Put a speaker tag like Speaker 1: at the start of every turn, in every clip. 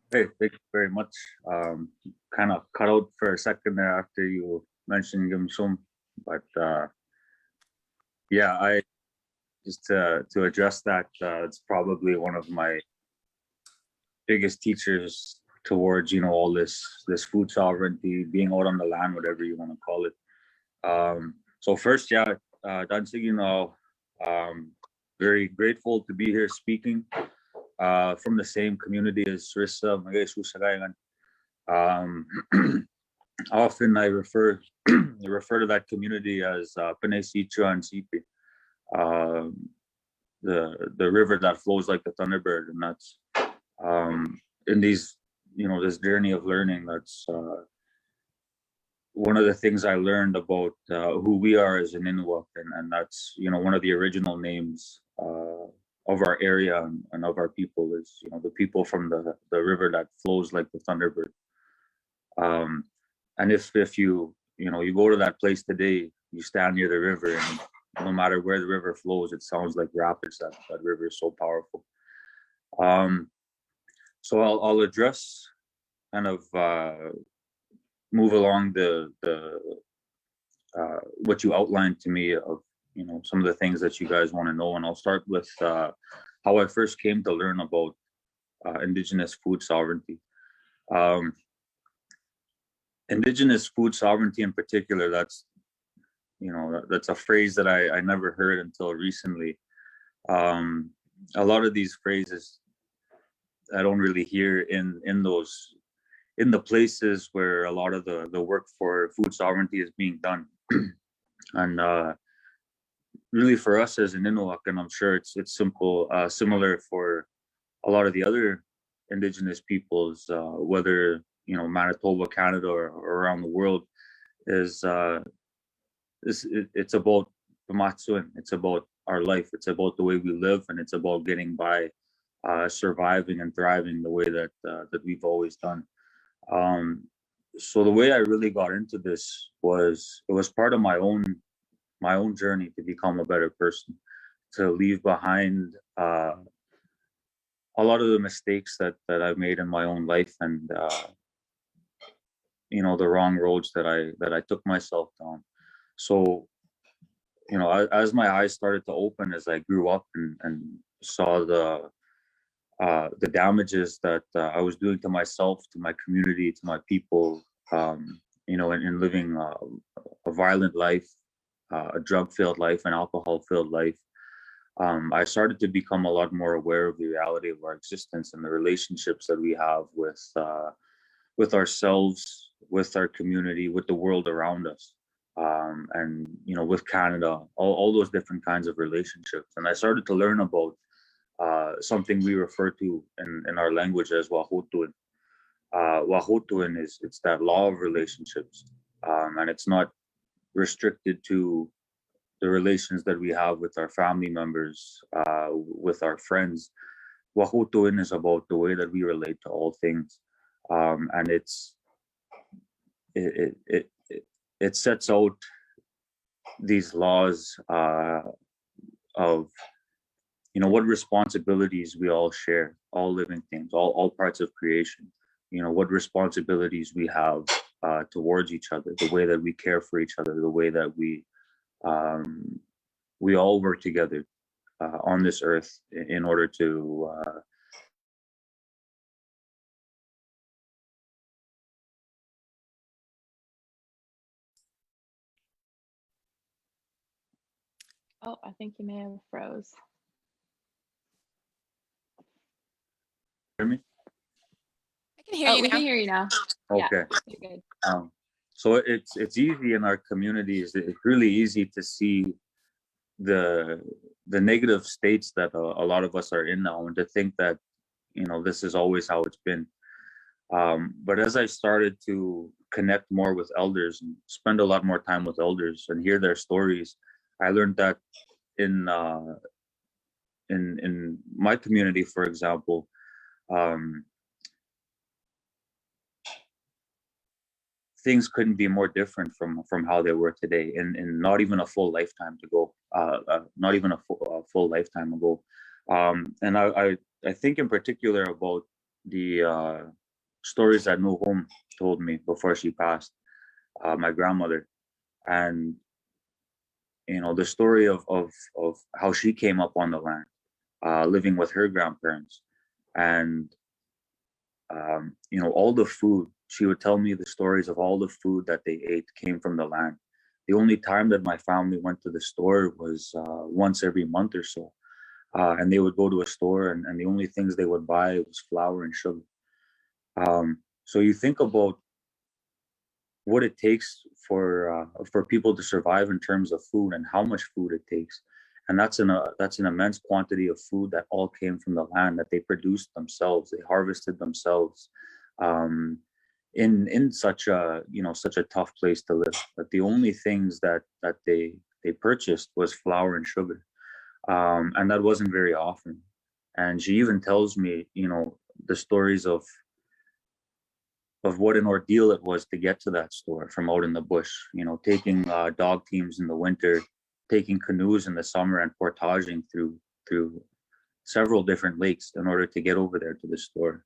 Speaker 1: Hey, thank you very much. Kind of cut out for a second there after you mentioned Gimsum, but yeah, I just to address that, it's probably one of my biggest teachers towards all this food sovereignty, being out on the land, whatever you want to call it. So first, yeah, Danzig, very grateful to be here speaking from the same community as Rissa, Mahkésow Sákahikan. Often I refer to that community as Panay Situa and Sipi, the river that flows like the Thunderbird, and that's in this journey of learning. That's one of the things I learned about who we are as an Ininíw, and that's one of the original names of our area and of our people is the people from the river that flows like the Thunderbird. And if you go to that place today, you stand near the river, and no matter where the river flows, it sounds like rapids. That river is so powerful. So I'll address kind of move along the what you outlined to me of some of the things that you guys want to know, and I'll start with how I first came to learn about Indigenous food sovereignty. Indigenous food sovereignty in particular, that's a phrase that I never heard until recently. A lot of these phrases I don't really hear in the places where a lot of the work for food sovereignty is being done. And really for us as an Inuit, and I'm sure it's similar for a lot of the other Indigenous peoples, whether Manitoba, Canada, or around the world, is it's about the matsuin. It's about our life. It's about the way we live, and it's about getting by, surviving and thriving the way that we've always done. So the way I really got into this was it was part of my own journey to become a better person, to leave behind a lot of the mistakes that I've made in my own life, and the wrong roads that I took myself down. So as my eyes started to open as I grew up and saw the damages that I was doing to myself, to my community, to my people, in living a violent life, a drug-filled life, an alcohol-filled life. I started to become a lot more aware of the reality of our existence and the relationships that we have with ourselves, with our community, with the world around us, and with Canada, all those different kinds of relationships. And I started to learn about something we refer to in our language as wahutuin. Wahutuin it's that law of relationships, and it's not restricted to the relations that we have with our family members, with our friends. Wahutuin is about the way that we relate to all things, and it sets out these laws of what responsibilities we all share, all living things, all parts of creation. What responsibilities we have towards each other, the way that we care for each other, the way that we all work together on this earth in order to
Speaker 2: Oh, I think you may have froze.
Speaker 1: hear me?
Speaker 3: I can hear you
Speaker 2: We
Speaker 3: now.
Speaker 2: can hear you now.
Speaker 1: Okay.
Speaker 2: Yeah, you're good.
Speaker 1: So it's easy in our communities. It's really easy to see the negative states that a lot of us are in now, and to think that this is always how it's been. But as I started to connect more with elders and spend a lot more time with elders and hear their stories, I learned that in my community, for example, things couldn't be more different from how they were today, and not even a full lifetime ago. Not even a full lifetime ago. And I think in particular about the stories that No Home told me before she passed, my grandmother, and the story of how she came up on the land, living with her grandparents, and all the food. She would tell me the stories of all the food that they ate came from the land. The only time that my family went to the store was once every month or so, and they would go to a store, and the only things they would buy was flour and sugar. So you think about what it takes for people to survive in terms of food and how much food it takes, and that's an immense quantity of food that all came from the land that they produced themselves, they harvested themselves, in such a tough place to live. But the only things that they purchased was flour and sugar, and that wasn't very often. And she even tells me, the stories of what an ordeal it was to get to that store from out in the bush, taking dog teams in the winter, taking canoes in the summer, and portaging through several different lakes in order to get over there to the store.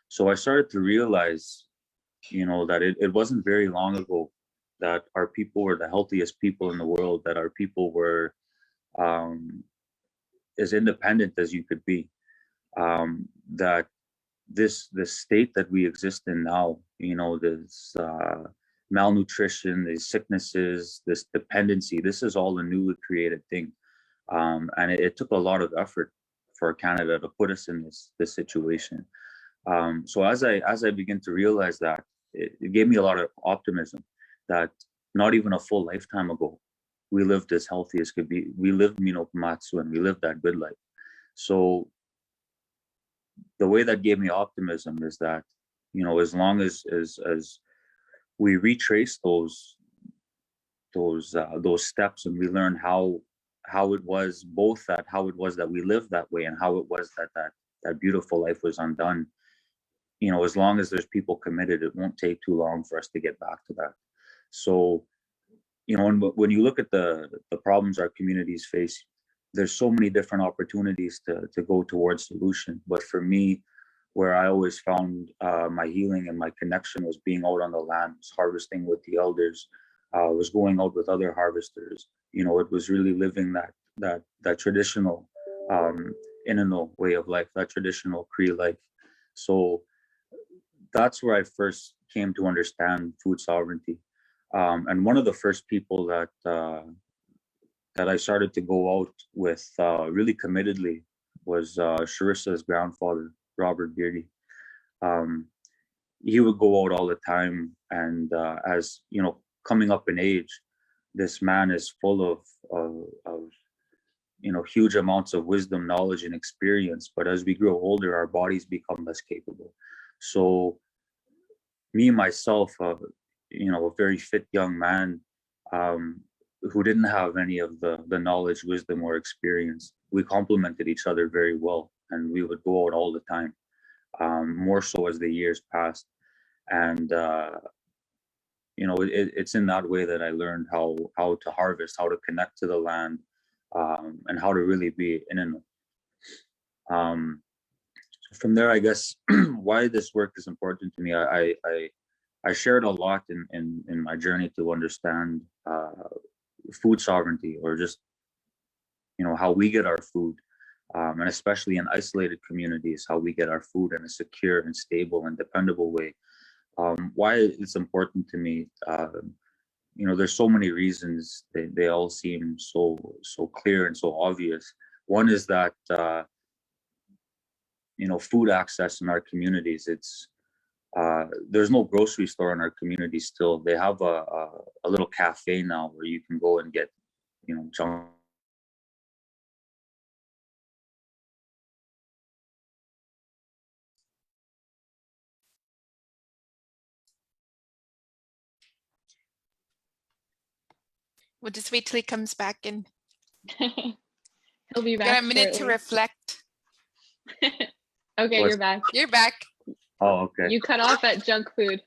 Speaker 1: So I started to realize, that it wasn't very long ago that our people were the healthiest people in the world, that our people were as independent as you could be, that this state that we exist in now, this malnutrition, these sicknesses, this dependency, this is all a newly created thing, and it took a lot of effort for Canada to put us in this situation. So as I begin to realize that, it gave me a lot of optimism that not even a full lifetime ago we lived as healthy as could be. We lived Mahkésow, and we lived that good life. So the way that gave me optimism is that, as long as we retrace those steps, and we learn how it was that we lived that way, and how it was that beautiful life was undone, as long as there's people committed, it won't take too long for us to get back to that. So, when you look at the problems our communities face, there's so many different opportunities to go towards solution. But for me, where I always found my healing and my connection was being out on the land, was harvesting with the elders, was going out with other harvesters. It was really living that traditional Ininíw way of life, that traditional Cree life. So that's where I first came to understand food sovereignty. And one of the first people that I started to go out with really committedly was Sharissa's grandfather, Robert Beardy. He would go out all the time, and as coming up in age, this man is full of huge amounts of wisdom, knowledge, and experience. But as we grow older, our bodies become less capable. So me myself, a very fit young man, who didn't have any of the knowledge, wisdom, or experience, we complemented each other very well, and we would go out all the time, more so as the years passed. And it's in that way that I learned how to harvest, how to connect to the land, and how to really be in it. From there, I guess, why this work is important to me, I shared a lot in my journey to understand food sovereignty, or just how we get our food, and especially in isolated communities, how we get our food in a secure and stable and dependable way. Why it's important to me, there's so many reasons. They all seem so clear and so obvious. One is that food access in our communities, there's no grocery store in our community still. They have a little cafe now where you can go and get junk.
Speaker 3: We'll just wait till he comes back and
Speaker 2: He'll be back.
Speaker 3: got a minute to
Speaker 2: shortly.
Speaker 3: reflect.
Speaker 2: Okay,
Speaker 1: What's-
Speaker 2: you're back.
Speaker 3: You're back.
Speaker 1: Oh, okay.
Speaker 2: You cut off at junk food.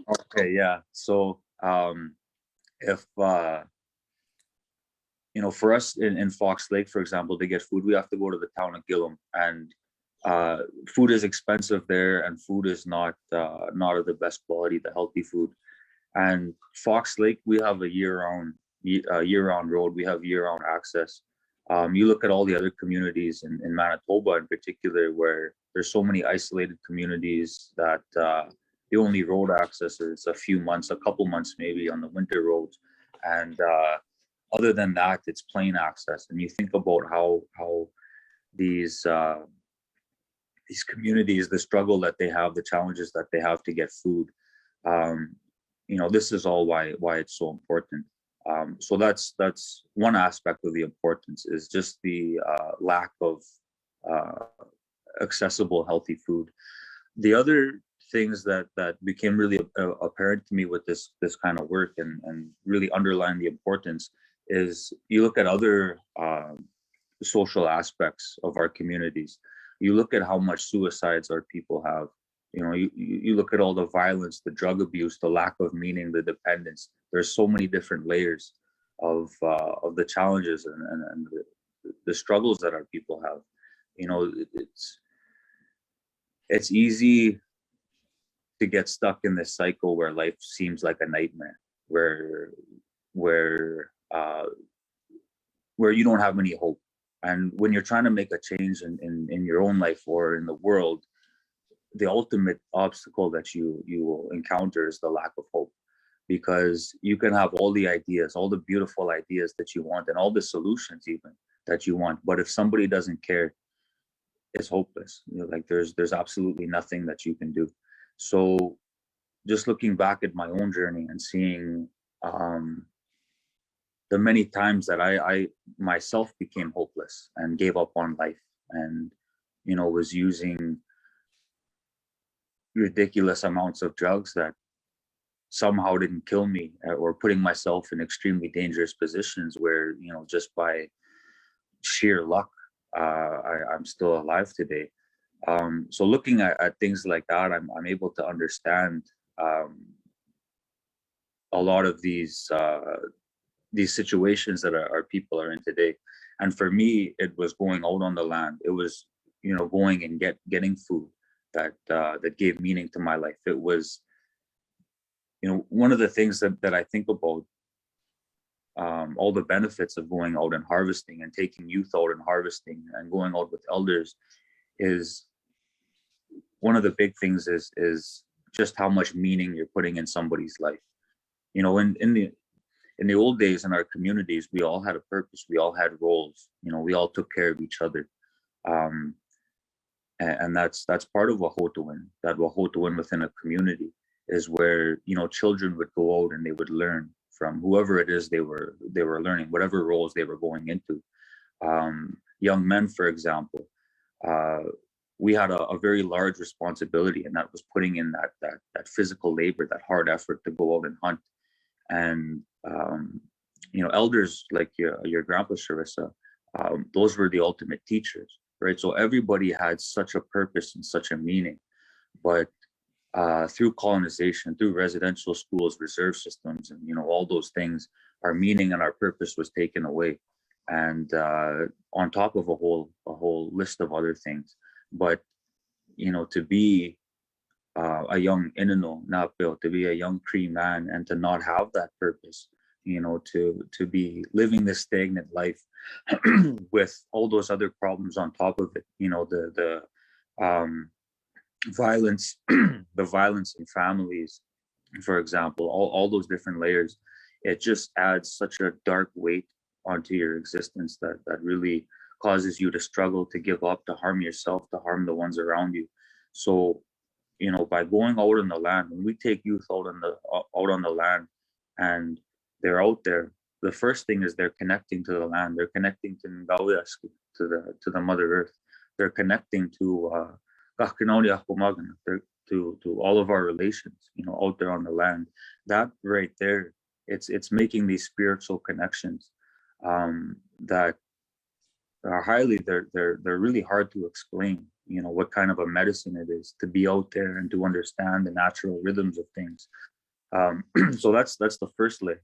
Speaker 1: Okay, yeah. So if for us in Fox Lake, for example, to get food, we have to go to the town of Gillum, and Food is expensive there, and food is not of the best quality, the healthy food. And Fox Lake, we have a year-round road. We have year-round access. You look at all the other communities in Manitoba in particular, where there's so many isolated communities that the only road access is a few months, a couple months maybe on the winter roads. And other than that, it's plain access. And you think about how these communities, the struggle that they have, the challenges that they have to get food. This is all why it's so important. So that's one aspect of the importance, is just the lack of accessible, healthy food. The other things that became really apparent to me with this kind of work and really underline the importance is, you look at other social aspects of our communities. You look at how much suicides our people have. You look at all the violence, the drug abuse, the lack of meaning, the dependence. There's so many different layers of the challenges and the struggles that our people have. It's easy to get stuck in this cycle where life seems like a nightmare, where you don't have any hope. And when you're trying to make a change in your own life or in the world, the ultimate obstacle that you will encounter is the lack of hope. Because you can have all the ideas, all the beautiful ideas that you want, and all the solutions even that you want, but if somebody doesn't care, it's hopeless. Like there's absolutely nothing that you can do. So just looking back at my own journey and seeing the many times that I myself became hopeless and gave up on life, and was using ridiculous amounts of drugs that somehow didn't kill me, or putting myself in extremely dangerous positions where just by sheer luck I'm still alive today. So looking at things like that, I'm able to understand a lot of these situations that our people are in today. And for me, it was going out on the land. It was going and getting food that gave meaning to my life. It was one of the things that I think about, all the benefits of going out and harvesting and taking youth out and harvesting and going out with elders, is one of the big things is just how much meaning you're putting in somebody's life. In the old days in our communities, we all had a purpose. We all had roles. We all took care of each other. And that's part of Wahotowin. That Wahotowin within a community is where children would go out and they would learn from whoever it is they were learning, whatever roles they were going into. Young men, for example, we had a very large responsibility, and that was putting in that physical labor, that hard effort to go out and hunt. And elders like your grandpa Sharissa, those were the ultimate teachers, right? So everybody had such a purpose and such a meaning, but through colonization, through residential schools, reserve systems, and all those things, our meaning and our purpose was taken away, and on top of a whole list of other things. But to be a young Ininíw, nápéw, to be a young Cree man, and to not have that purpose, to be living this stagnant life with all those other problems on top of it, the violence, the violence in families, for example, all those different layers, it just adds such a dark weight onto your existence that really causes you to struggle, to give up, to harm yourself, to harm the ones around you. So by going out on the land, when we take youth out on the land and they're out there, the first thing is they're connecting to the land. They're connecting to Ngawias, to the Mother Earth. They're connecting to to all of our relations, out there on the land. That right there, it's making these spiritual connections that are they're really hard to explain. What kind of a medicine it is to be out there and to understand the natural rhythms of things. So that's the first layer.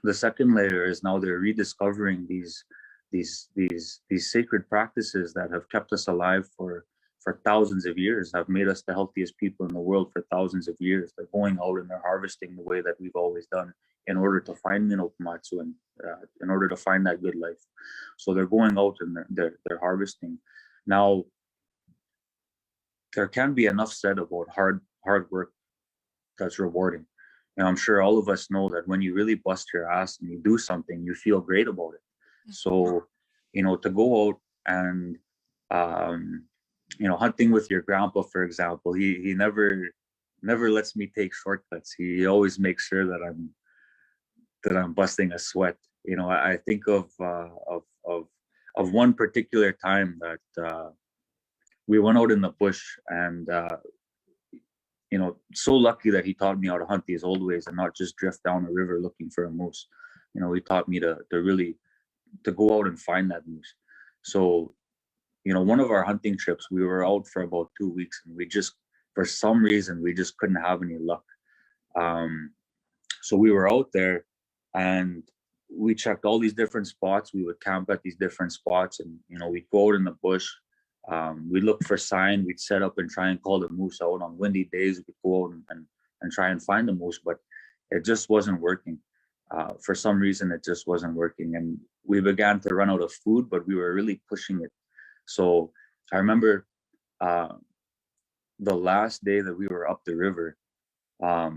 Speaker 1: The second layer is now they're rediscovering these sacred practices that have kept us alive for for thousands of years, have made us the healthiest people in the world for thousands of years. They're going out and they're harvesting the way that we've always done in order to find Minaw-Pumatsu and in order to find that good life. So they're going out and they're harvesting. Now, there can be enough said about hard work that's rewarding. And I'm sure all of us know that when you really bust your ass and you do something, you feel great about it. So, to go out and hunting with your grandpa, for example, he never lets me take shortcuts. He always makes sure that I'm busting a sweat. I think of one particular time that we went out in the bush, and so lucky that he taught me how to hunt these old ways and not just drift down a river looking for a moose. He taught me to really go out and find that moose. So, one of our hunting trips, we were out for about 2 weeks, and for some reason, we just couldn't have any luck. So we were out there, and we checked all these different spots. We would camp at these different spots, and we'd go out in the bush. We'd look for sign. We'd set up and try and call the moose out. On windy days, we'd go out and try and find the moose, but it just wasn't working. For some reason, it just wasn't working, and we began to run out of food, but we were really pushing it. So I remember the last day that we were up the river, how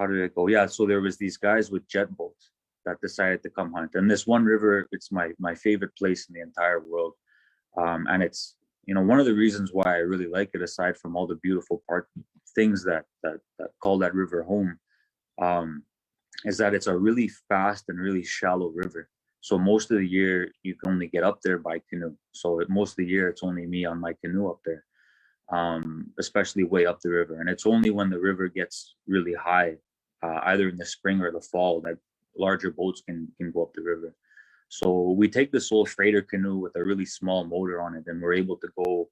Speaker 1: did it go? Yeah, so there was these guys with jet boats that decided to come hunt. And this one river, it's my favorite place in the entire world. And it's, one of the reasons why I really like it, aside from all the beautiful things that call that river home, is that it's a really fast and really shallow river. So most of the year, you can only get up there by canoe. So most of the year, it's only me on my canoe up there, especially way up the river. And it's only when the river gets really high, either in the spring or the fall, that larger boats can go up the river. So we take this old freighter canoe with a really small motor on it, and we're able to go,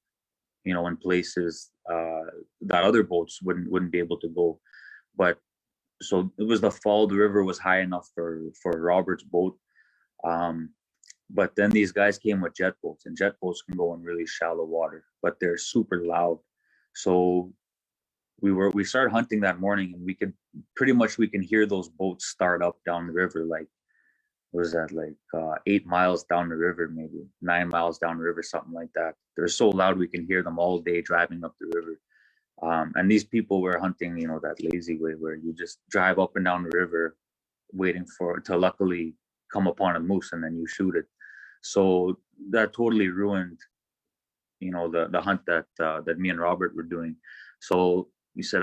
Speaker 1: in places that other boats wouldn't be able to go. But so it was the fall, the river was high enough for Robert's boat. But then these guys came with jet boats, and jet boats can go in really shallow water, but they're super loud. So we started hunting that morning, and we can hear those boats start up down the river. Like, was that like 8 miles down the river, maybe 9 miles down the river, something like that. They're so loud, we can hear them all day driving up the river. And these people were hunting, that lazy way where you just drive up and down the river, waiting to luckily come upon a moose, and then you shoot it. So that totally ruined, the hunt that me and Robert were doing. So we said,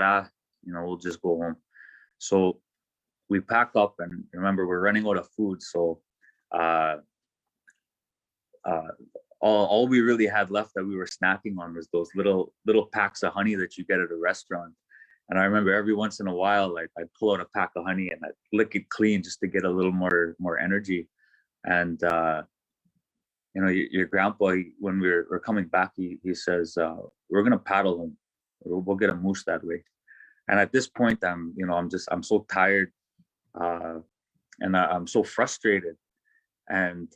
Speaker 1: we'll just go home. So we pack up, and remember, we're running out of food. So all we really had left that we were snacking on was those little packs of honey that you get at a restaurant. And I remember every once in a while, like, I'd pull out a pack of honey and I'd lick it clean just to get a little more energy. And your grandpa, when we're coming back, he says, we're gonna paddle him. We'll get a moose that way. And at this point, I'm so tired, and I'm so frustrated. And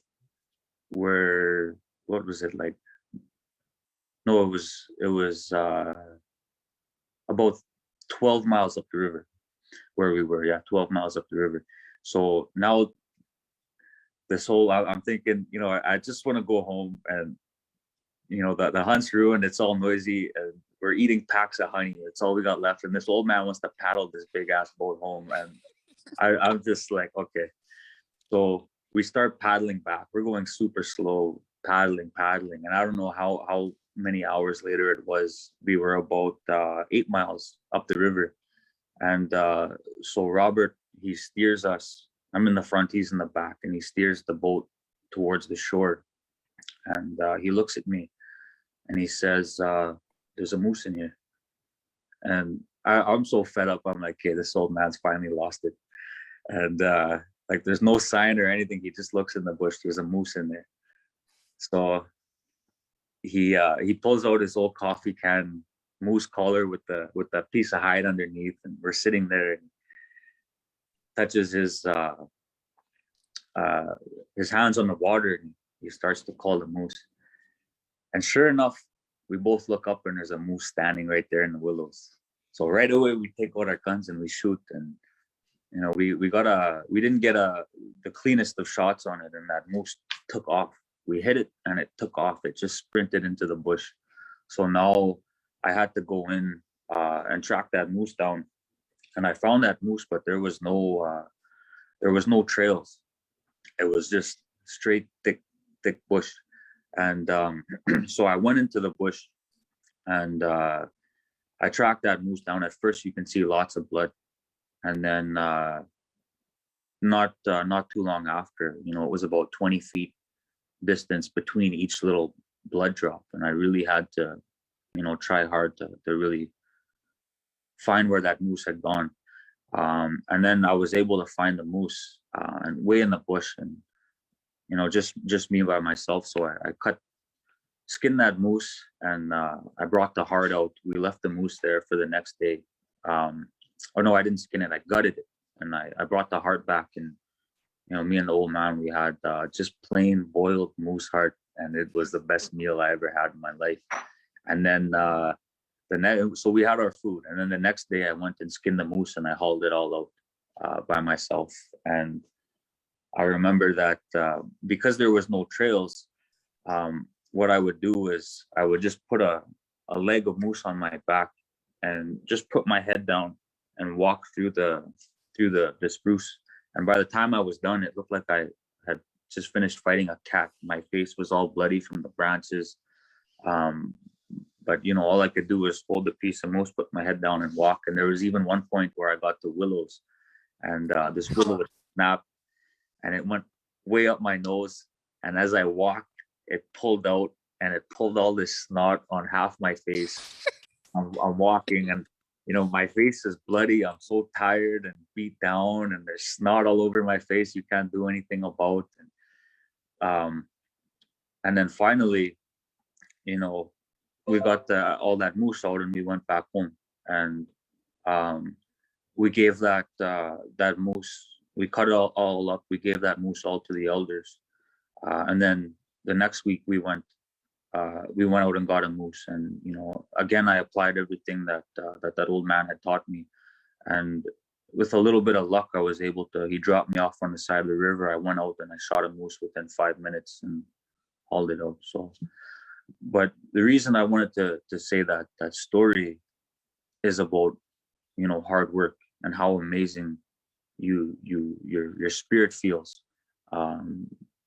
Speaker 1: what was it like? No, it was about 12 miles up the river where we were. Yeah, 12 miles up the river. So now this whole, I'm thinking, I just want to go home, and the hunt's ruined. It's all noisy, and we're eating packs of honey. It's all we got left. And this old man wants to paddle this big ass boat home. And I'm just like, okay. So we start paddling back. We're going super slow, paddling. And I don't know how many hours later it was. We were about 8 miles up the river. And so Robert, he steers us. I'm in the front, he's in the back, and he steers the boat towards the shore. And he looks at me and he says, there's a moose in here. And I'm so fed up. I'm like, okay, this old man's finally lost it. And like, there's no sign or anything. He just looks in the bush. There's a moose in there. So he pulls out his old coffee can moose collar with the piece of hide underneath, and we're sitting there, and touches his hands on the water, and he starts to call the moose. And sure enough, we both look up and there's a moose standing right there in the willows. So right away we take out our guns and we shoot. And you know, we didn't get the cleanest of shots on it, and that moose took off. We hit it and it took off. It just sprinted into the bush. So now I had to go in and track that moose down. And I found that moose, but there was no trails. It was just straight thick bush. And so I went into the bush and I tracked that moose down. At first you can see lots of blood, and then not too long after, you know, it was about 20 feet distance between each little blood drop, and I really had to, you know, try hard to really find where that moose had gone. And then I was able to find the moose and way in the bush, and you know, just me by myself. So I skinned that moose, and I brought the heart out. We left the moose there for the next day. Oh no, I didn't skin it. I gutted it, and I brought the heart back. And you know, me and the old man, we had just plain boiled moose heart, and it was the best meal I ever had in my life. And then so we had our food, and then the next day I went and skinned the moose, and I hauled it all out by myself. And I remember that because there was no trails, what I would do is I would just put a leg of moose on my back and just put my head down and walk through the spruce. And by the time I was done, it looked like I had just finished fighting a cat. My face was all bloody from the branches. But you know, all I could do was hold a piece of moose, put my head down and walk. And there was even one point where I got to willows, and this willow would snap, and it went way up my nose. And as I walked, it pulled out, and it pulled all this snot on half my face. I'm walking, and you know, my face is bloody. I'm so tired and beat down, and there's snot all over my face. You can't do anything about. And then finally, you know, we got all that moose out, and we went back home. And we gave that moose. We cut it all up. We gave that moose all to the elders. And then the next week we went out and got a moose. And you know, again, I applied everything that old man had taught me. And with a little bit of luck, I was able to. He dropped me off on the side of the river. I went out and I shot a moose within 5 minutes and hauled it out. So, but the reason I wanted to say that story is about, you know, hard work and how amazing your spirit feels,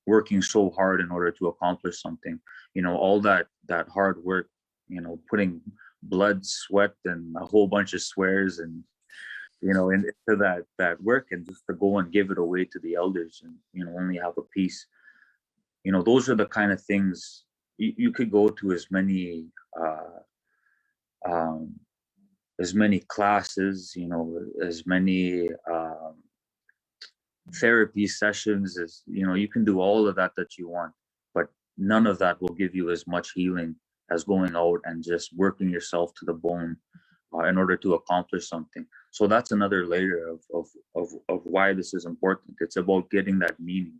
Speaker 1: working so hard in order to accomplish something. You know, all that hard work, you know, putting blood, sweat, and a whole bunch of swears, and you know, into that work, and just to go and give it away to the elders, and you know, only have a piece. You know, those are the kind of things you could go to as many classes, you know, as many therapy sessions, as you know, you can do all of that you want, but none of that will give you as much healing as going out and just working yourself to the bone in order to accomplish something. So that's another layer of why this is important. It's about getting that meaning.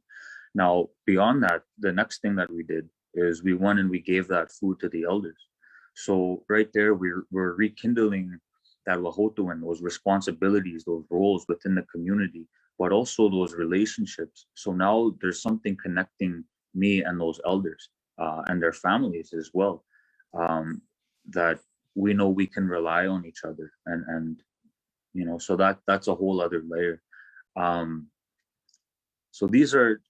Speaker 1: Now, beyond that, the next thing that we did is we went and we gave that food to the elders. So right there, we're rekindling that Lahoto and those responsibilities, those roles within the community, but also those relationships. So now there's something connecting me and those elders and their families as well, that we know we can rely on each other, and you know, so that's a whole other layer. So these are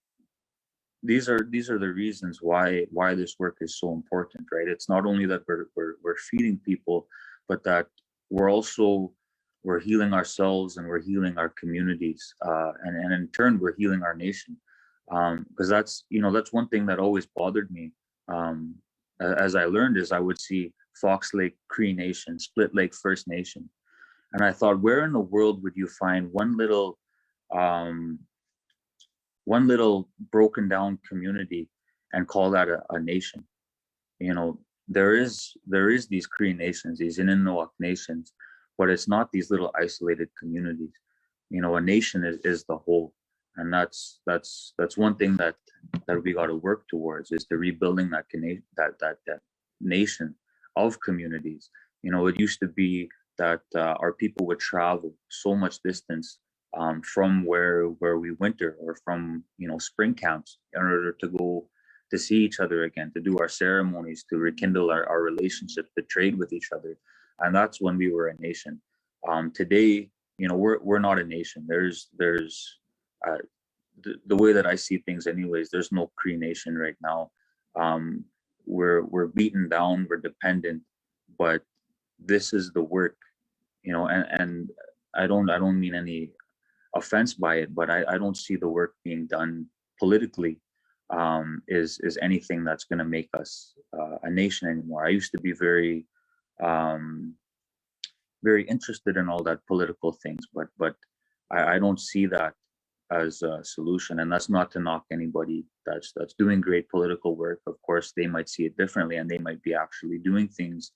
Speaker 1: the reasons why this work is so important, right? It's not only that we're feeding people, but that we're healing ourselves, and we're healing our communities, and in turn we're healing our nation, because that's one thing that always bothered me. As I learned, is I would see Fox Lake Cree Nation, Split Lake First Nation, and I thought, where in the world would you find one little broken down community and call that a nation? You know, there is these Cree nations, these Ininíw nations, but it's not these little isolated communities. You know, a nation is the whole. And that's one thing that we got to work towards, is the rebuilding that nation of communities. It used to be that our people would travel so much distance from where we winter, or from spring camps, in order to go to see each other again, to do our ceremonies, to rekindle our relationship, to trade with each other. And that's when we were a nation. Today, we're not a nation. There's the way that I see things anyways, there's no Cree nation right now. We're beaten down, we're dependent, but this is the work, and I don't mean any offense by it, but I don't see the work being done politically is anything that's going to make us a nation anymore. I used to be very interested in all that political things, but I don't see that as a solution. And that's not to knock anybody that's doing great political work. Of course, they might see it differently, and they might be actually doing things,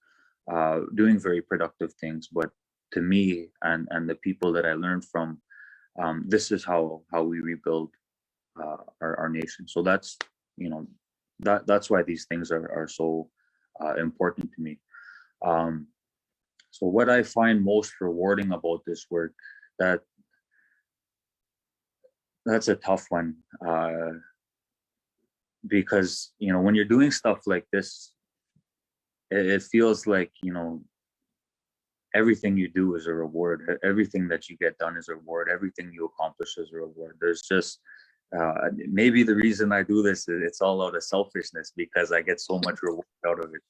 Speaker 1: doing very productive things. But to me and the people that I learned from, this is how we rebuild our nation. So that's that's why these things are so important to me. So what I find most rewarding about this work, that's a tough one, because when you're doing stuff like this, it feels like everything you do is a reward. Everything that you get done is a reward. Everything you accomplish is a reward. There's just maybe the reason I do this is it's all out of selfishness, because I get so much reward out of it.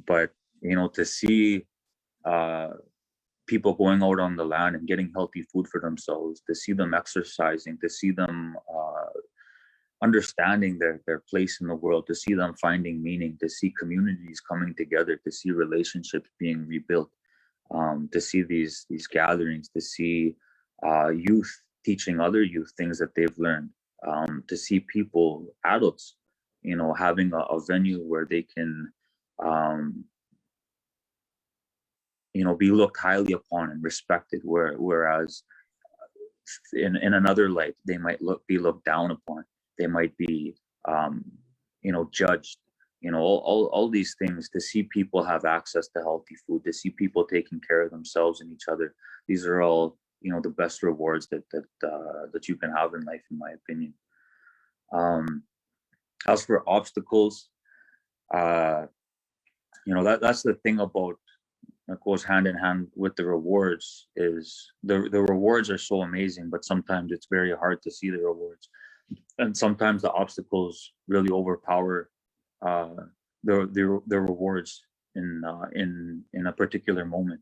Speaker 1: But to see people going out on the land and getting healthy food for themselves, to see them exercising, to see them understanding their place in the world, to see them finding meaning, to see communities coming together, to see relationships being rebuilt, to see these gatherings, to see youth teaching other youth things that they've learned, to see people, adults, having a venue where they can be looked highly upon and respected, whereas in another light they might be looked down upon. They might be judged. All these things. To see people have access to healthy food, to see people taking care of themselves and each other, these are all the best rewards that you can have in life, in my opinion. As for obstacles, that's the thing about that goes hand in hand with the rewards, is the rewards are so amazing, but sometimes it's very hard to see the rewards, and sometimes the obstacles really overpower the rewards in a particular moment.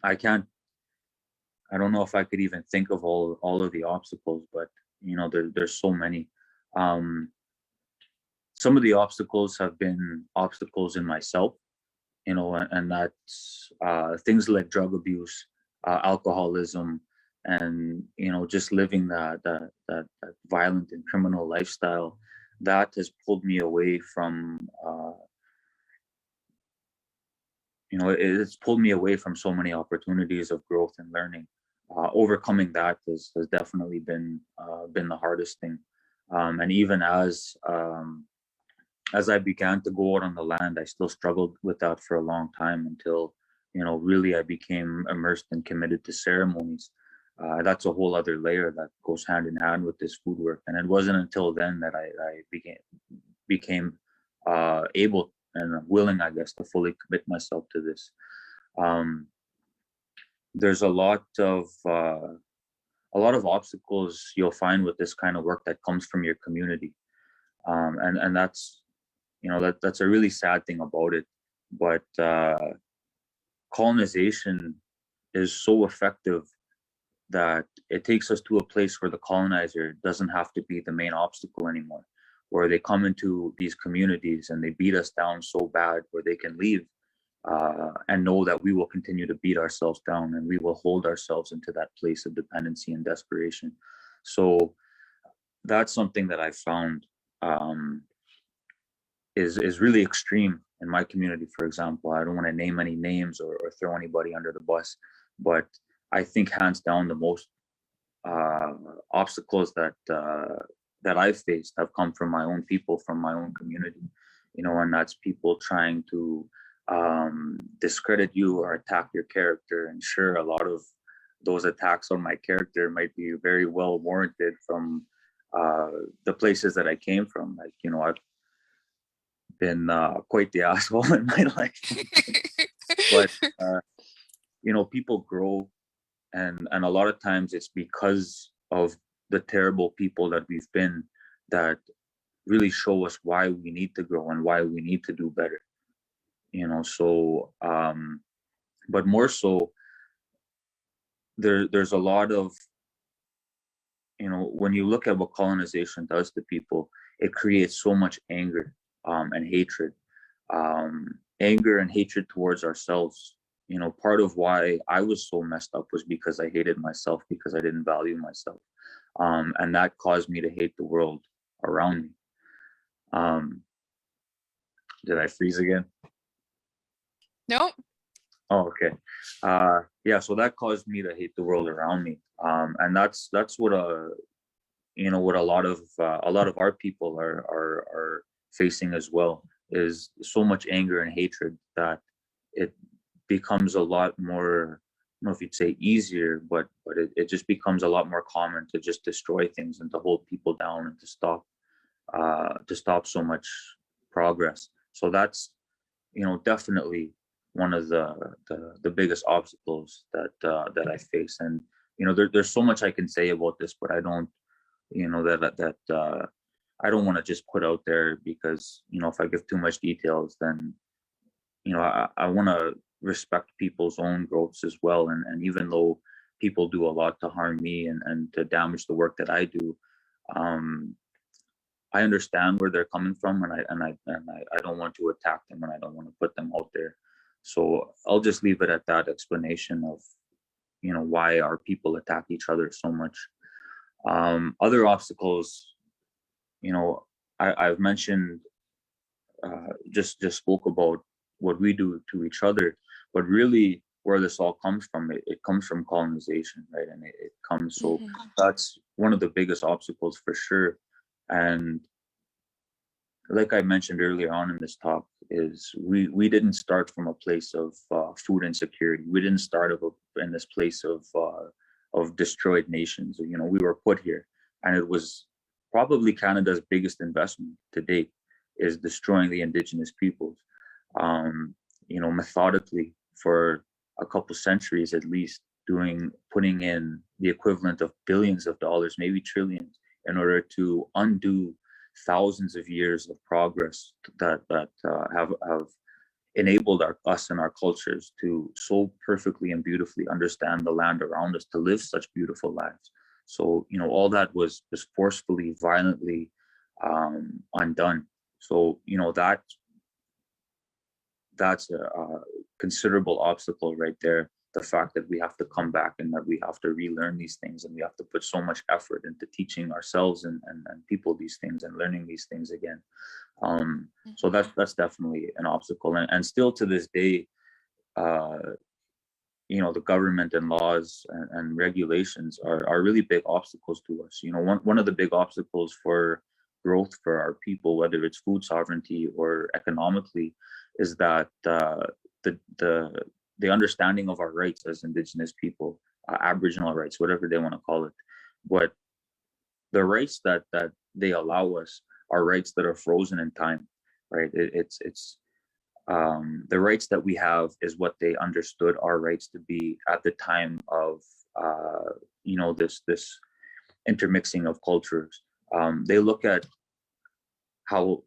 Speaker 1: I don't know if I could even think of all of the obstacles, but there's so many. Some of the obstacles have been obstacles in myself, and that's things like drug abuse, alcoholism, and just living that violent and criminal lifestyle. That has pulled me away from it's pulled me away from so many opportunities of growth and learning. Overcoming that has definitely been the hardest thing. And even as I began to go out on the land, I still struggled with that for a long time, until really I became immersed and committed to ceremonies. That's a whole other layer that goes hand in hand with this food work. And it wasn't until then that I became able and willing, I guess, to fully commit myself to this. There's a lot of obstacles you'll find with this kind of work that comes from your community, and that's that's a really sad thing about it. But colonization is so effective that it takes us to a place where the colonizer doesn't have to be the main obstacle anymore, where they come into these communities and they beat us down so bad where they can leave and know that we will continue to beat ourselves down, and we will hold ourselves into that place of dependency and desperation. So that's something that I found is really extreme in my community. For example, I don't want to name any names or throw anybody under the bus, but I think hands down the most obstacles that I've faced have come from my own people, from my own community, and that's people trying to discredit you or attack your character. And sure, a lot of those attacks on my character might be very well warranted from the places that I came from. Like, I've been quite the asshole in my life, but people grow, and a lot of times it's because of the terrible people that we've been that really show us why we need to grow and why we need to do better. So but more so, there's a lot of, when you look at what colonization does to people, it creates so much anger and hatred, anger and hatred towards ourselves. Part of why I was so messed up was because I hated myself, because I didn't value myself, and that caused me to hate the world around me. Did I freeze again?
Speaker 3: No.
Speaker 1: Oh, okay. Yeah, so that caused me to hate the world around me, and that's what what a lot of our people are facing as well, is so much anger and hatred that it becomes a lot more, I don't know if you'd say easier, but it just becomes a lot more common to just destroy things and to hold people down and to stop so much progress. So that's definitely one of the biggest obstacles that I face. And there's so much I can say about this, but I don't I don't want to just put out there, because if I give too much details, then I want to respect people's own growths as well. And even though people do a lot to harm me and to damage the work that I do, I understand where they're coming from, and I don't want to attack them, and I don't want to put them out there. So I'll just leave it at that explanation of why our people attack each other so much. Other obstacles, I've mentioned, just spoke about what we do to each other, but really where this all comes from, it comes from colonization, right? And it comes, so that's one of the biggest obstacles for sure. And like I mentioned earlier on in this talk, is we didn't start from a place of food insecurity. We didn't start in this place of destroyed nations. We were put here, and it was probably Canada's biggest investment to date, is destroying the Indigenous peoples. Methodically for a couple centuries at least, putting in the equivalent of billions of dollars, maybe trillions, in order to undo thousands of years of progress that have enabled us and our cultures to so perfectly and beautifully understand the land around us, to live such beautiful lives. So all that was forcefully, violently undone. So that's a considerable obstacle right there. The fact that we have to come back and that we have to relearn these things, and we have to put so much effort into teaching ourselves and people these things and learning these things again. So that's definitely an obstacle. And still to this day, the government and laws and regulations are really big obstacles to us. One of the big obstacles for growth for our people, whether it's food sovereignty or economically, is that the understanding of our rights as Indigenous people, Aboriginal rights, whatever they want to call it, but the rights that they allow us are rights that are frozen in time, right? It's the rights that we have is what they understood our rights to be at the time of this intermixing of cultures. They look at how,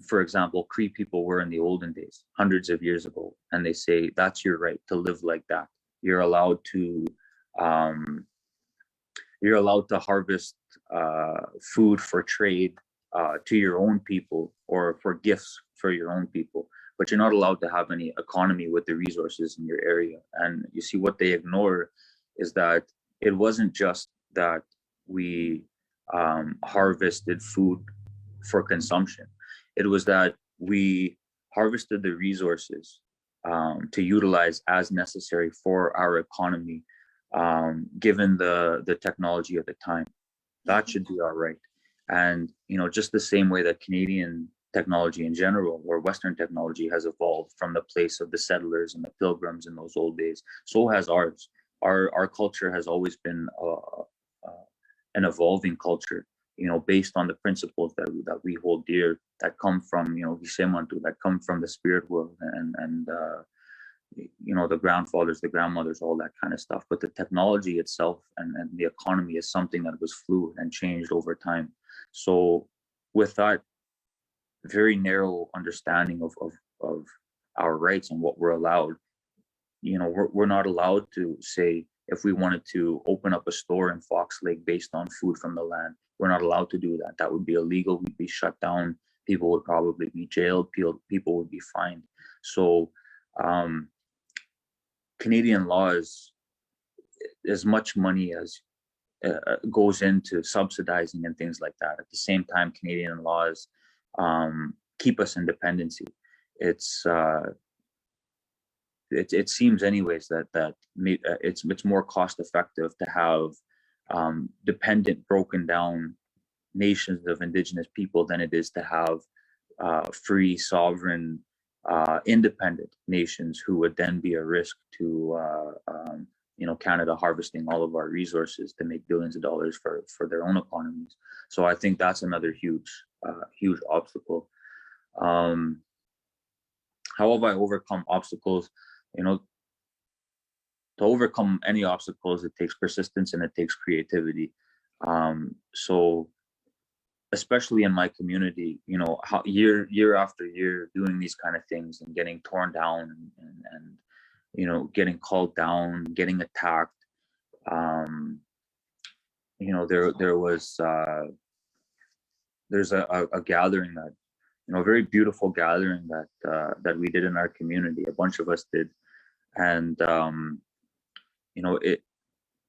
Speaker 1: for example, Cree people were in the olden days, hundreds of years ago, and they say that's your right to live like that. You're allowed to harvest food for trade to your own people, or for gifts for your own people, but you're not allowed to have any economy with the resources in your area. And you see, what they ignore is that it wasn't just that we harvested food for consumption. It was that we harvested the resources to utilize as necessary for our economy given the technology of the time. That should be all right. And, just the same way that Canadian technology in general, or Western technology, has evolved from the place of the settlers and the pilgrims in those old days, so has ours. Our culture has always been an evolving culture, based on the principles that we hold dear, that come from, that come from the spirit world, and the grandfathers, the grandmothers, all that kind of stuff. But the technology itself and the economy is something that was fluid and changed over time. So with that very narrow understanding of our rights and what we're allowed, we're not allowed to say, if we wanted to open up a store in Fox Lake based on food from the land, we're not allowed to do that. That would be illegal. We'd be shut down. People would probably be jailed. People would be fined. So Canadian law is as much money as goes into subsidizing and things like that. At the same time, Canadian laws keep us in dependency. It seems anyways that it's more cost effective to have dependent, broken down nations of Indigenous people than it is to have free, sovereign, independent nations who would then be a risk to Canada harvesting all of our resources to make billions of dollars for their own economies. So I think that's another huge obstacle. How have I overcome obstacles? To overcome any obstacles, it takes persistence and it takes creativity. So especially in my community, how year after year doing these kind of things and getting torn down and getting called down, getting attacked. There's a gathering that, a very beautiful gathering that we did in our community. A bunch of us did, and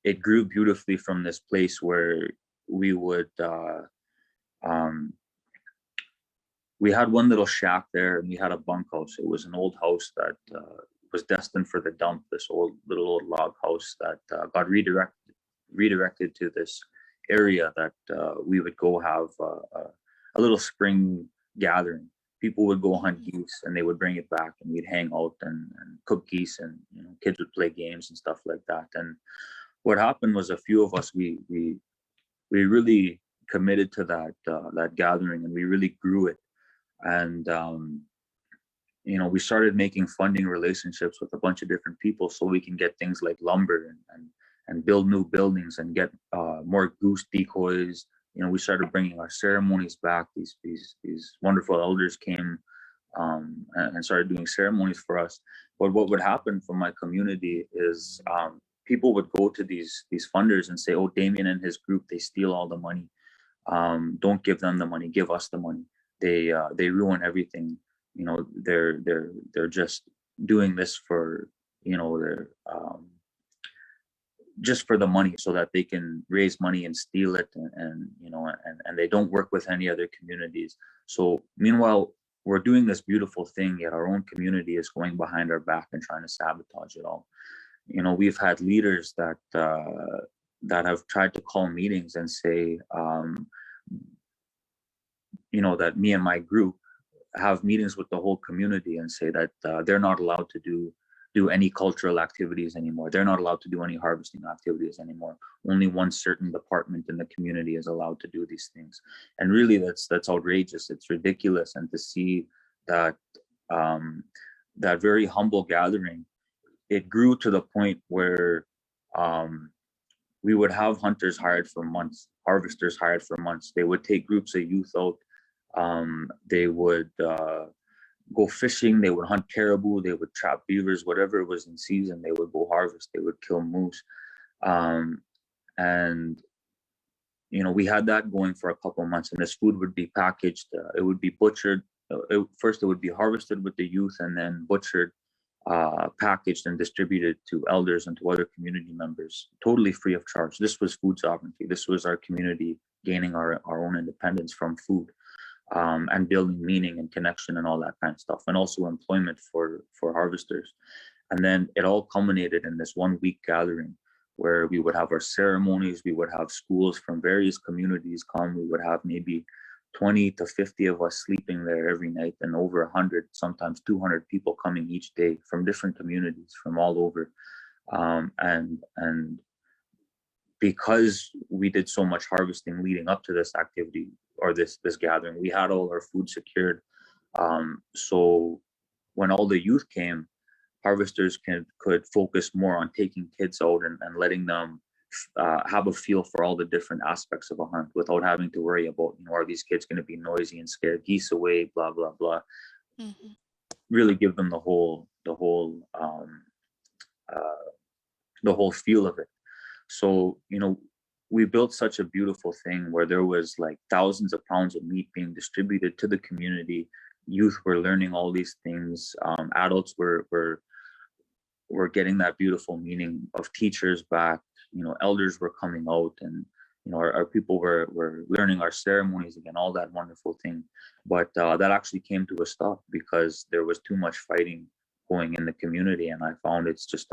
Speaker 1: it grew beautifully from this place where we would. We had one little shack there, and we had a bunkhouse. It was an old house that was destined for the dump. This old log house that got redirected to this area that we would go have a little spring gathering. People would go hunt geese, and they would bring it back, and we'd hang out and cook geese, and kids would play games and stuff like that. And what happened was, a few of us we really committed to that gathering, and we really grew it. And we started making funding relationships with a bunch of different people so we can get things like lumber and build new buildings and get more goose decoys. We started bringing our ceremonies back. These wonderful elders came and started doing ceremonies for us. But what would happen from my community is people would go to these funders and say, "Oh, Demian and his group, they steal all the money. Don't give them the money. Give us the money. They ruin everything. They're just doing this for their just for the money, so that they can raise money and steal it, and they don't work with any other communities." So meanwhile, we're doing this beautiful thing, yet our own community is going behind our back and trying to sabotage it all. We've had leaders that have tried to call meetings and say, that me and my group have meetings with the whole community and say that they're not allowed to do any cultural activities anymore. They're not allowed to do any harvesting activities anymore. Only one certain department in the community is allowed to do these things. And really, that's outrageous. It's ridiculous. And to see that that very humble gathering, it grew to the point where we would have hunters hired for months, harvesters hired for months. They would take groups of youth out. They would go fishing. They would hunt caribou. They would trap beavers, whatever was in season. They would go harvest. They would kill moose. And we had that going for a couple of months. And this food would be packaged. It would be butchered. First, it would be harvested with the youth, and then butchered, packaged, and distributed to elders and to other community members, totally free of charge. This was food sovereignty. This was our community gaining our own independence from food, and building meaning and connection and all that kind of stuff, and also employment for harvesters. And then it all culminated in this 1 week gathering where we would have our ceremonies. We would have schools from various communities come. We would have maybe 20 to 50 of us sleeping there every night, and over 100, sometimes 200 people coming each day from different communities from all over. And because we did so much harvesting leading up to this activity or this gathering, we had all our food secured. So when all the youth came, harvesters could focus more on taking kids out and letting them have a feel for all the different aspects of a hunt without having to worry about, are these kids going to be noisy and scare geese away, blah blah blah. Mm-hmm. Really give them the whole feel of it. So we built such a beautiful thing where there was like thousands of pounds of meat being distributed to the community. Youth were learning all these things. Adults were getting that beautiful meaning of teachers back. Elders were coming out, and our people were learning our ceremonies again, all that wonderful thing. But that actually came to a stop because there was too much fighting going in the community, and I found it's just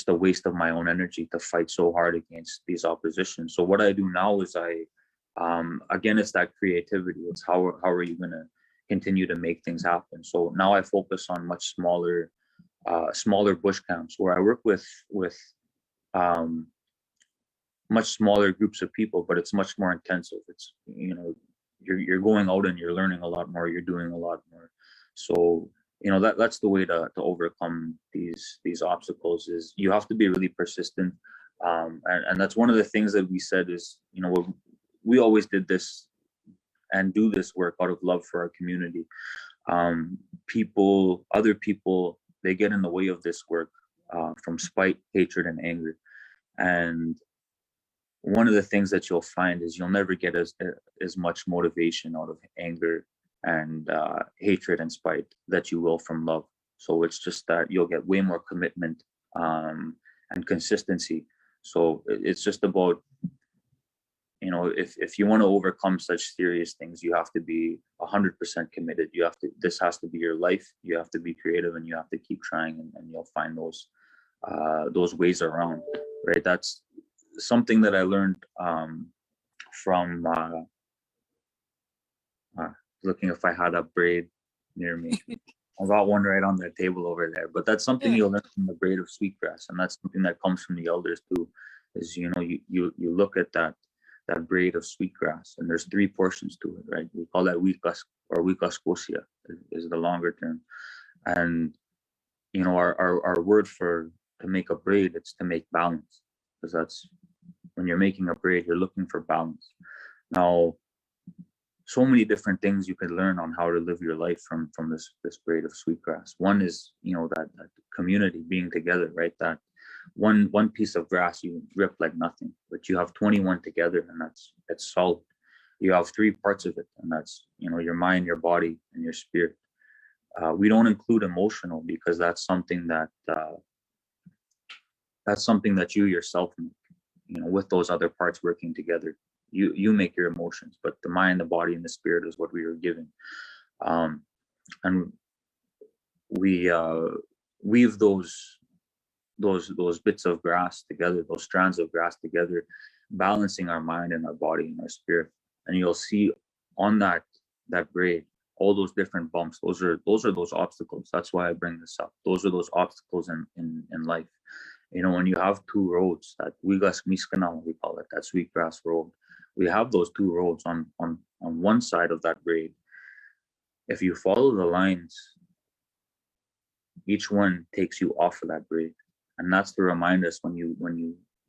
Speaker 1: a waste of my own energy to fight so hard against these oppositions. So what I do now is again, it's that creativity. It's how are you going to continue to make things happen? So now I focus on much smaller bush camps where I work with much smaller groups of people, but it's much more intensive. It's, you're going out and you're learning a lot more, you're doing a lot more. So, that's the way to overcome these obstacles. Is you have to be really persistent. And that's one of the things that we said is, we always did this and do this work out of love for our community. Other people, they get in the way of this work from spite, hatred, and anger. And one of the things that you'll find is you'll never get as much motivation out of anger and hatred and spite that you will from love. So it's just that you'll get way more commitment and consistency. So it's just about, if you want to overcome such serious things, you have to be 100% committed. This has to be your life. You have to be creative, and you have to keep trying, and you'll find those ways around, right? That's something that I learned from looking if I had a braid near me. I got one right on the table over there, but that's something you'll learn from the braid of sweetgrass, and that's something that comes from the elders too. Is you look at that braid of sweetgrass, and there's 3 portions to it, right? We call that wikas or wikaskosia is the longer term, and our word to make a braid, it's to make balance, because that's when you're making a braid, you're looking for balance. Now, so many different things you could learn on how to live your life from this braid of sweetgrass. One is that community being together, right? That one piece of grass you rip like nothing, but you have 21 together, and it's solid. You have 3 parts of it, and that's your mind, your body, and your spirit. We don't include emotional because that's something that you yourself make, with those other parts working together. You make your emotions, but the mind, the body, and the spirit is what we are given. And we weave those bits of grass together, those strands of grass together, balancing our mind and our body and our spirit. And you'll see on that braid all those different bumps. Those are those obstacles. That's why I bring this up. Those are those obstacles in life. When you have 2 roads, that wigas miskanal, we call it, that sweetgrass road. We have those 2 roads on one side of that braid. If you follow the lines, each one takes you off of that braid. And that's to remind us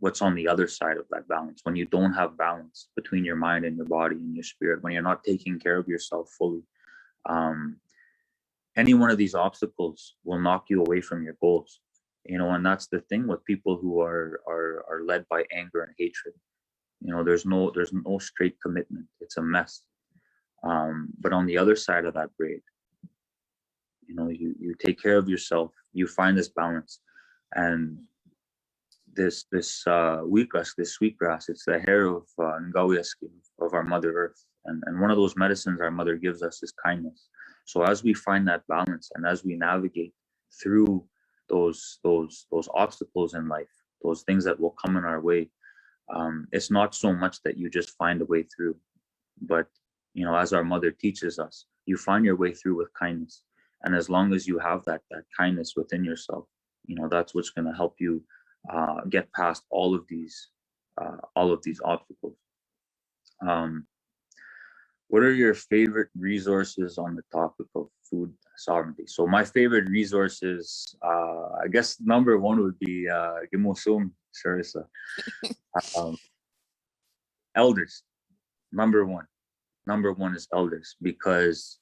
Speaker 1: what's on the other side of that balance. When you don't have balance between your mind and your body and your spirit, when you're not taking care of yourself fully, any one of these obstacles will knock you away from your goals. And that's the thing with people who are led by anger and hatred. There's no straight commitment. It's a mess. But on the other side of that braid, you take care of yourself. You find this balance, and this wikas, this sweetgrass, it's the hair of Ngawiaski, of our Mother Earth, and one of those medicines our mother gives us is kindness. So as we find that balance, and as we navigate through those obstacles in life, those things that will come in our way. It's not so much that you just find a way through, but as our mother teaches us, you find your way through with kindness. And as long as you have that kindness within yourself, that's what's going to help you get past all of these obstacles. What are your favorite resources on the topic of food sovereignty? So my favorite resources, I guess number one would be Mahkésow Sákahikan. Elders. Number one is elders, because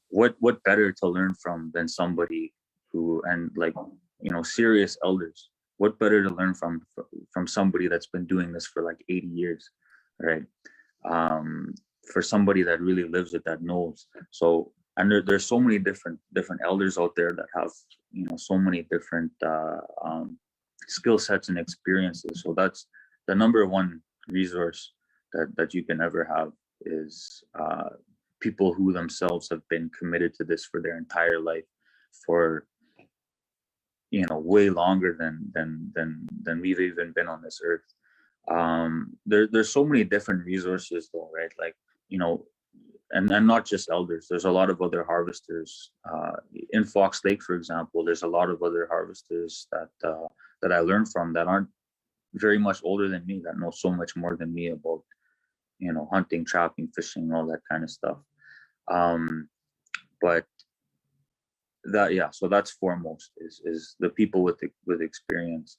Speaker 1: what better to learn from than somebody who, and serious elders. What better to learn from somebody that's been doing this for like 80 years, right? For somebody that really lives it, that knows. So, and there's so many different elders out there that have so many different skill sets and experiences. So that's the number one resource that you can ever have, is people who themselves have been committed to this for their entire life, for way longer than we've even been on this earth. There's so many different resources though, right? Like, and not just elders. There's a lot of other harvesters. In Fox Lake, for example, there's a lot of other harvesters that I learned from, that aren't very much older than me, that know so much more than me about hunting, trapping, fishing, all that kind of stuff. But that, yeah, so that's foremost, is the people with experience.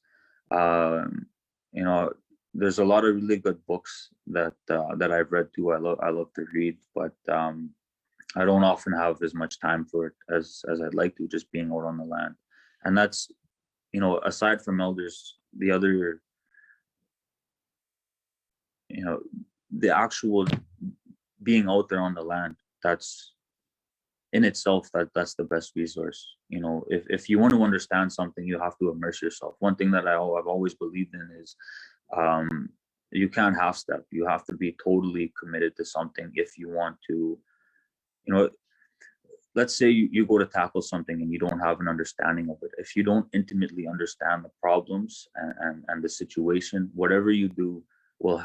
Speaker 1: There's a lot of really good books that I've read too. I love to read, but I don't often have as much time for it as I'd like to, just being out on the land. And that's, aside from elders, the other, the actual being out there on the land, that's in itself, that's the best resource. If you want to understand something, you have to immerse yourself. One thing that I've always believed in is, you can't half step. You have to be totally committed to something if you want to, let's say you go to tackle something and you don't have an understanding of it. If you don't intimately understand the problems and the situation, whatever you do will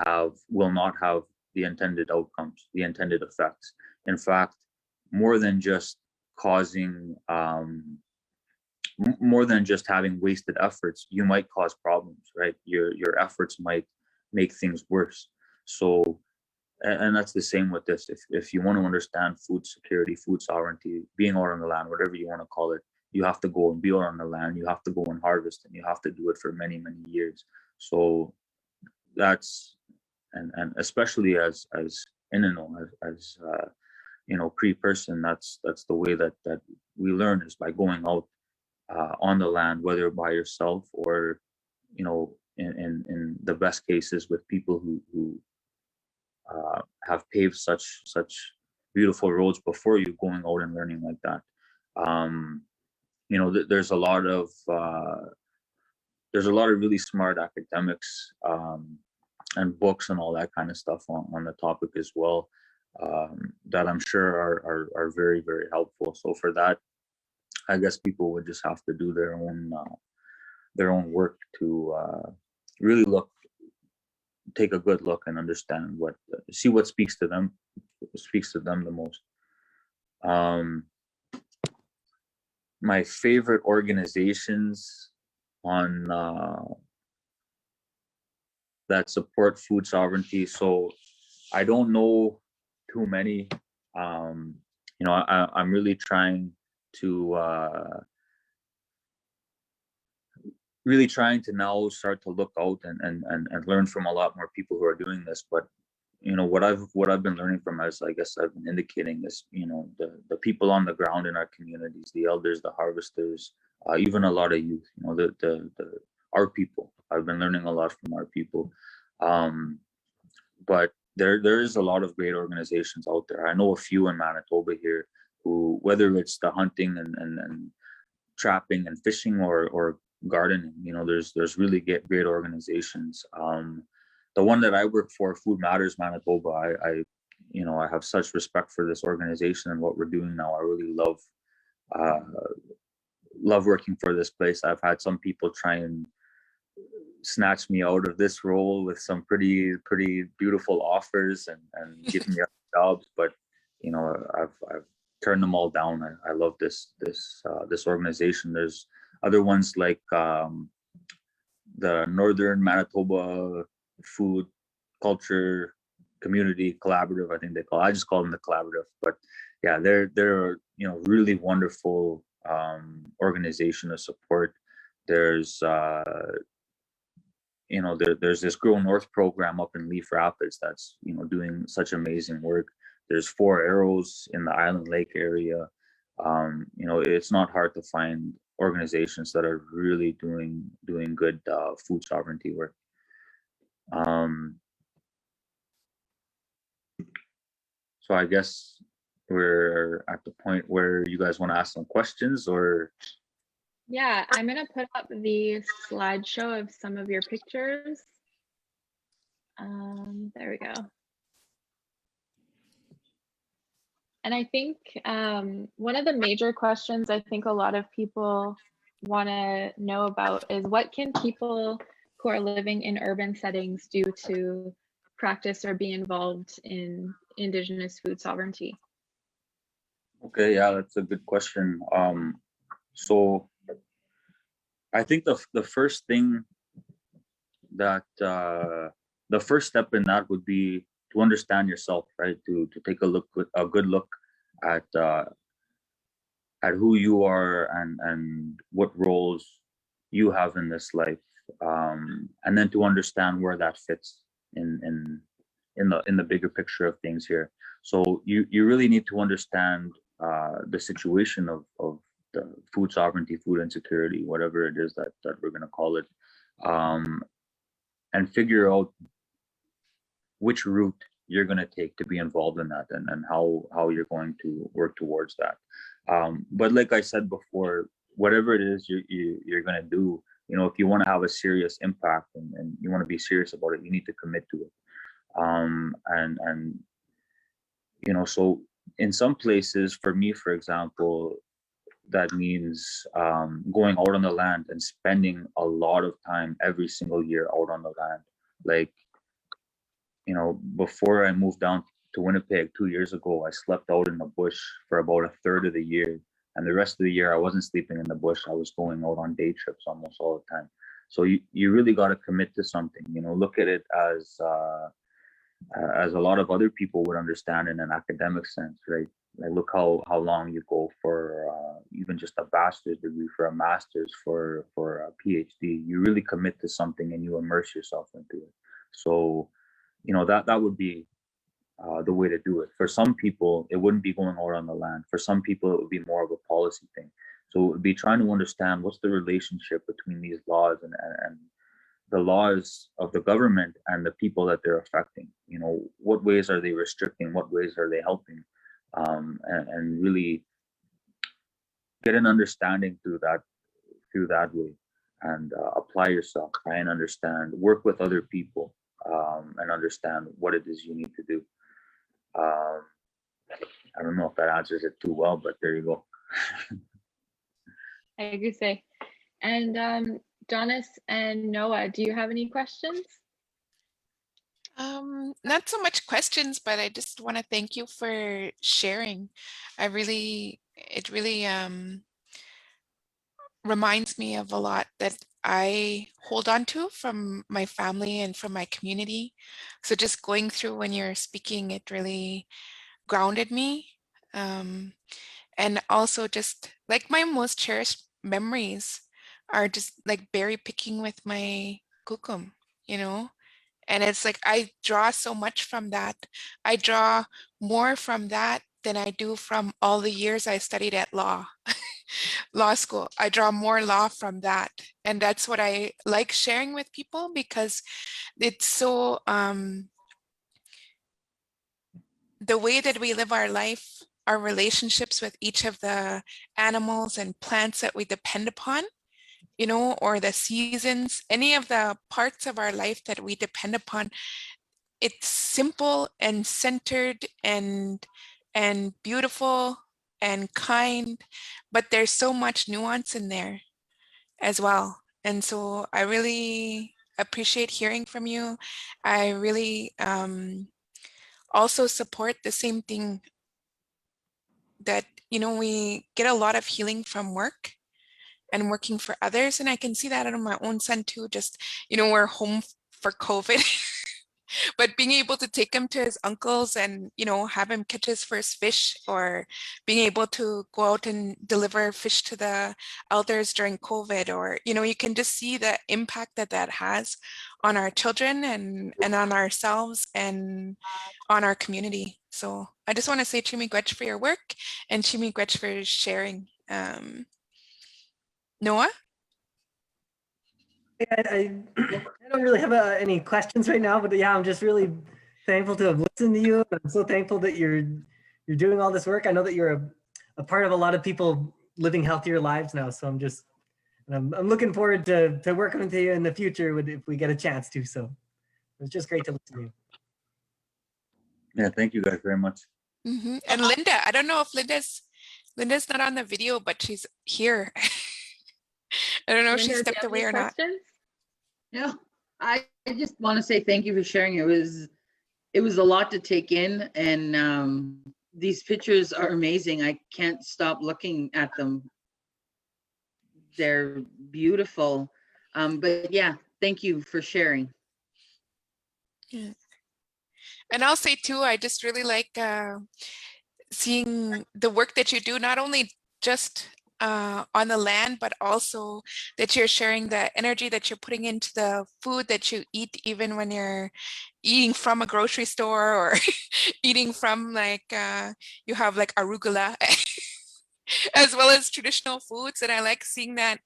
Speaker 1: not have the intended outcomes, the intended effects. In fact, more than just causing, more than just having wasted efforts, you might cause problems, right? Your efforts might make things worse. So, and that's the same with this. If you want to understand food security, food sovereignty, being out on the land, whatever you want to call it, you have to go and be out on the land. You have to go and harvest, and you have to do it for many, many years. So that's, and especially as Ininíw, as Cree person, that's the way that we learn, is by going out on the land, whether by yourself or in the best cases with people who have paved such beautiful roads before you, going out and learning like that. There's a lot of really smart academics and books and all that kind of stuff on the topic as well, that I'm sure are very, very helpful. So for that, I guess people would just have to do their own work to really take a good look and understand see what speaks to them the most. My favorite organizations on that support food sovereignty. So I don't know too many. I'm really trying now start to look out and learn from a lot more people who are doing this. But what I've been learning from, as I guess I've been indicating, is the people on the ground in our communities, the elders, the harvesters, even a lot of youth. Our people. I've been learning a lot from our people. But there is a lot of great organizations out there. I know a few in Manitoba here who, whether it's the hunting and trapping and fishing or gardening, there's really great organizations. The one that I work for, Food Matters Manitoba, I have such respect for this organization and what we're doing now. I really love working for this place. I've had some people try and snatch me out of this role with some pretty beautiful offers and give me other jobs, but you know, I've turned them all down. I love this organization. There's other ones like the Northern Manitoba Food Culture Community Collaborative, I think they call it. I just call them the collaborative, but yeah, they're you know, really wonderful organization to support. There's you know, there's this Grow North program up in Leaf Rapids that's, you know, doing such amazing work. There's 4 Arrows in the Island Lake area. You know, it's not hard to find organizations that are really doing good food sovereignty work. So I guess we're at the point where you guys want to ask some questions, or
Speaker 2: Yeah, I'm gonna put up the slideshow of some of your pictures. There we go. And I think one of the major questions I think a lot of people want to know about is, what can people who are living in urban settings do to practice or be involved in Indigenous food sovereignty?
Speaker 1: okay, yeah, that's a good question. So I think the first thing that the first step in that would be to understand yourself, right? To take a good look at who you are and what roles you have in this life, and then to understand where that fits in the bigger picture of things here. So you really need to understand the situation of the food sovereignty, food insecurity, whatever it is that we're going to call it, and figure out which route you're going to take to be involved in that, and how you're going to work towards that. But like I said before, whatever it is you're going to do, you know, if you want to have a serious impact and you want to be serious about it, you need to commit to it. And you know, so in some places, for me, for example, that means going out on the land and spending a lot of time every single year out on the land. Like, you know, before I moved down to Winnipeg 2 years ago, I slept out in the bush for about a third of the year. And the rest of the year, I wasn't sleeping in the bush. I was going out on day trips almost all the time. So you really got to commit to something, you know, look at it as a lot of other people would understand in an academic sense, right? Like, look how long you go for even just a bachelor's degree, for a master's, for a PhD. You really commit to something and you immerse yourself into it. So, you know, that would be the way to do it. For some people, it wouldn't be going out on the land. For some people, it would be more of a policy thing. So it would be trying to understand what's the relationship between these laws and the laws of the government and the people that they're affecting. You know, what ways are they restricting? What ways are they helping? And really get an understanding through that way, and apply yourself, try and understand, work with other people, and understand what it is you need to do. I don't know if that answers it too well, but there you go.
Speaker 2: I agree. Say, and Jonas and Noah, do you have any questions?
Speaker 3: Not so much questions, but I just want to thank you for sharing. It really reminds me of a lot that I hold on to from my family and from my community. So just going through when you're speaking, it really grounded me. And also just like my most cherished memories are just like berry picking with my kukum, you know? And it's like, I draw so much from that. I draw more from that than I do from all the years I studied at law school. I draw more law from that. And that's what I like sharing with people, because it's so, the way that we live our life, our relationships with each of the animals and plants that we depend upon, you know, or the seasons, any of the parts of our life that we depend upon, it's simple and centered and beautiful and kind, but there's so much nuance in there as well. And so I really appreciate hearing from you. I really also support the same thing that, you know, we get a lot of healing from work and working for others. And I can see that in my own son too. Just, you know, we're home for COVID. But being able to take him to his uncle's and, you know, have him catch his first fish, or being able to go out and deliver fish to the elders during COVID, or, you know, you can just see the impact that that has on our children and on ourselves and on our community. So I just want to say Chimigwech for your work and Chimigwech for sharing. Noah?
Speaker 4: I don't really have any questions right now, but yeah, I'm just really thankful to have listened to you. I'm so thankful that you're doing all this work. I know that you're a part of a lot of people living healthier lives now. So I'm looking forward to working with you in the future if we get a chance to. So it was just great to listen to you.
Speaker 1: Yeah, thank you guys very much.
Speaker 3: Mm-hmm. And Linda, I don't know if Linda's not on the video, but she's here. I don't know if she
Speaker 2: Linda, do you
Speaker 3: stepped
Speaker 2: have
Speaker 3: away
Speaker 2: any
Speaker 3: or not.
Speaker 2: questions?
Speaker 5: No, I just want to say thank you for sharing. It was a lot to take in, and these pictures are amazing. I can't stop looking at them. They're beautiful. But yeah, thank you for sharing.
Speaker 3: Yeah. And I'll say too, I just really like seeing the work that you do, not only just on the land, but also that you're sharing the energy that you're putting into the food that you eat, even when you're eating from a grocery store or eating from like, you have like arugula as well as traditional foods. And I like seeing that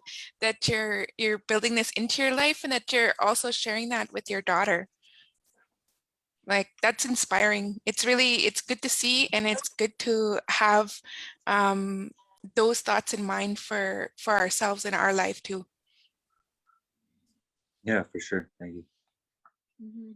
Speaker 3: you're building this into your life and that you're also sharing that with your daughter. Like, that's inspiring. It's good to see, and it's good to have those thoughts in mind for ourselves in our life too.
Speaker 1: Yeah, for sure. Thank you.
Speaker 2: Mm-hmm.